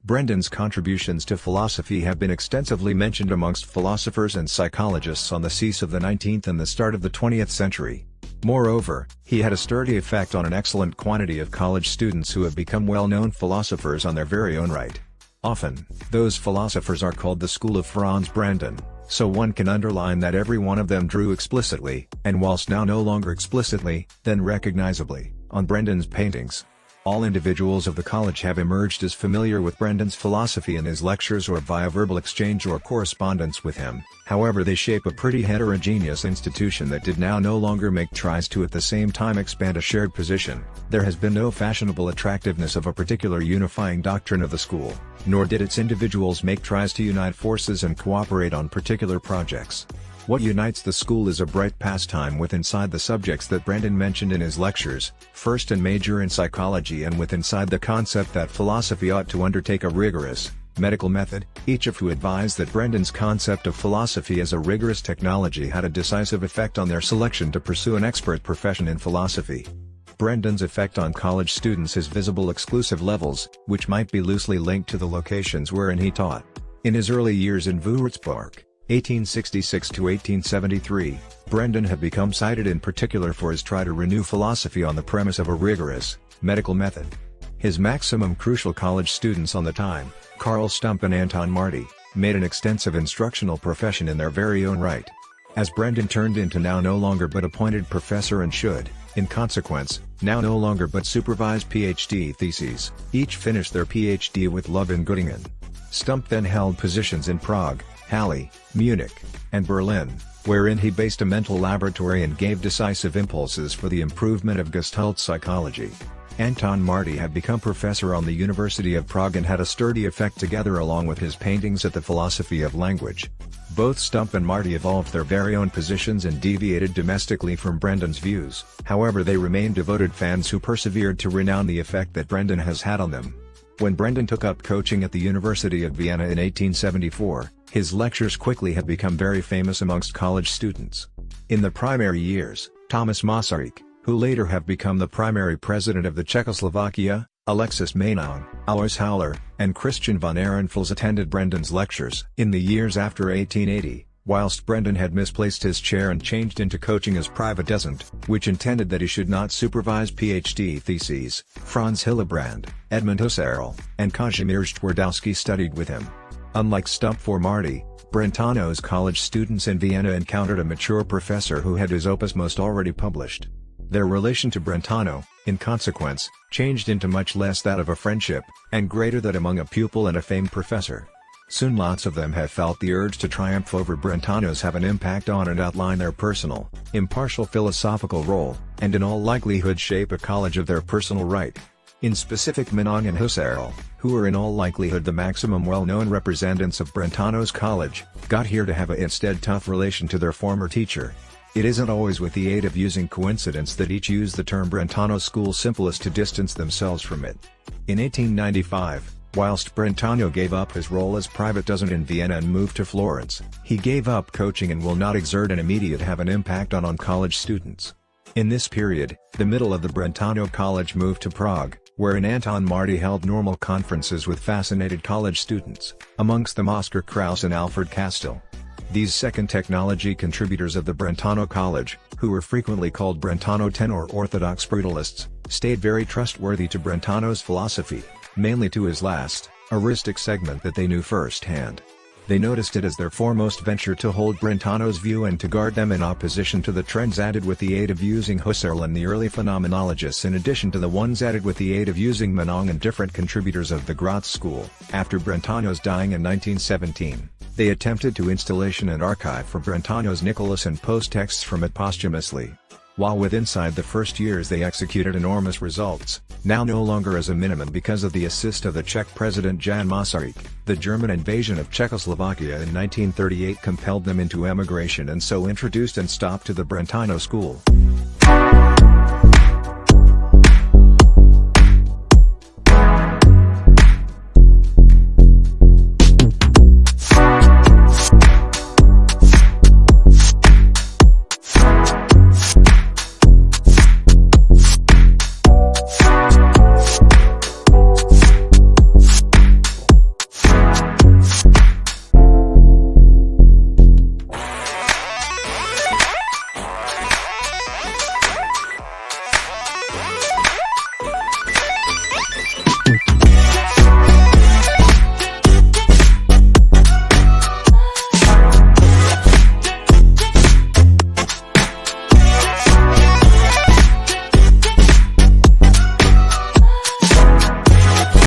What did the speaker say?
Brendan's contributions to philosophy have been extensively mentioned amongst philosophers and psychologists on the cease of the 19th and the start of the 20th century. Moreover, he had a sturdy effect on an excellent quantity of college students who have become well-known philosophers on their very own right. Often, those philosophers are called the school of Franz Brandon, so one can underline that every one of them drew explicitly, and whilst now no longer explicitly, then recognizably, on Brendan's paintings. All individuals of the college have emerged as familiar with Brendan's philosophy in his lectures or via verbal exchange or correspondence with him. However, they shape a pretty heterogeneous institution that did now no longer make tries to at the same time expand a shared position. There has been no fashionable attractiveness of a particular unifying doctrine of the school, nor did its individuals make tries to unite forces and cooperate on particular projects. What unites the school is a bright pastime with inside the subjects that Brandon mentioned in his lectures, first and major in psychology and with inside the concept that philosophy ought to undertake a rigorous, medical method, each of who advised that Brandon's concept of philosophy as a rigorous technology had a decisive effect on their selection to pursue an expert profession in philosophy. Brendan's effect on college students is visible exclusive levels, which might be loosely linked to the locations wherein he taught. In his early years in Würzburg, 1866 to 1873, Brendan had become cited in particular for his try to renew philosophy on the premise of a rigorous, medical method. His maximum crucial college students on the time, Carl Stump and Anton Marty, made an extensive instructional profession in their very own right. As Brendan turned into now no longer but appointed professor and should, in consequence, now no longer but supervise PhD theses, each finished their PhD with love in Göttingen. Stump then held positions in Prague, Halle, Munich, and Berlin, wherein he based a mental laboratory and gave decisive impulses for the improvement of Gestalt psychology. Anton Marty had become professor on the University of Prague and had a sturdy effect together along with his paintings at the philosophy of language. Both Stump and Marty evolved their very own positions and deviated domestically from Brendan's views, however they remained devoted fans who persevered to renown the effect that Brendan has had on them. When Brendan took up coaching at the University of Vienna in 1874, his lectures quickly had become very famous amongst college students. In the primary years, Thomas Masaryk, who later have become the primary president of the Czechoslovakia, Alexis Meinong, Alois Hauler, and Christian von Ehrenfels attended Brendan's lectures. In the years after 1880, whilst Brendan had misplaced his chair and changed into coaching as privatdozent, which intended that he should not supervise PhD theses, Franz Hillebrand, Edmund Husserl, and Kazimierz Twardowski studied with him. Unlike Stump for Marty, Brentano's college students in Vienna encountered a mature professor who had his opus most already published. Their relation to Brentano, in consequence, changed into much less that of a friendship, and greater that among a pupil and a famed professor. Soon lots of them have felt the urge to triumph over Brentano's have an impact on and outline their personal, impartial philosophical role, and in all likelihood shape a college of their personal right. In specific Meinong and Husserl, who are in all likelihood the maximum well-known representatives of Brentano's college, got here to have a instead tough relation to their former teacher. It isn't always with the aid of using coincidence that each use the term Brentano school simplest to distance themselves from it. In 1895, whilst Brentano gave up his role as privatdozent in Vienna and moved to Florence, he gave up coaching and will not exert an immediate have an impact on college students. In this period, the middle of the Brentano college moved to Prague, wherein Anton Marty held normal conferences with fascinated college students, amongst them Oscar Krauss and Alfred Kastel. These second technology contributors of the Brentano College, who were frequently called Brentano Ten or Orthodox Brutalists, stayed very trustworthy to Brentano's philosophy, mainly to his last, eristic segment that they knew firsthand. They noticed it as their foremost venture to hold Brentano's view and to guard them in opposition to the trends added with the aid of using Husserl and the early phenomenologists in addition to the ones added with the aid of using Meinong and different contributors of the Graz school. After Brentano's dying in 1917, they attempted to installation and archive for Brentano's Nicholas and post texts from it posthumously. While with inside the first years they executed enormous results, now no longer as a minimum because of the assist of the Czech President Jan Masaryk, the German invasion of Czechoslovakia in 1938 compelled them into emigration and so introduced and stopped to the Brentano school.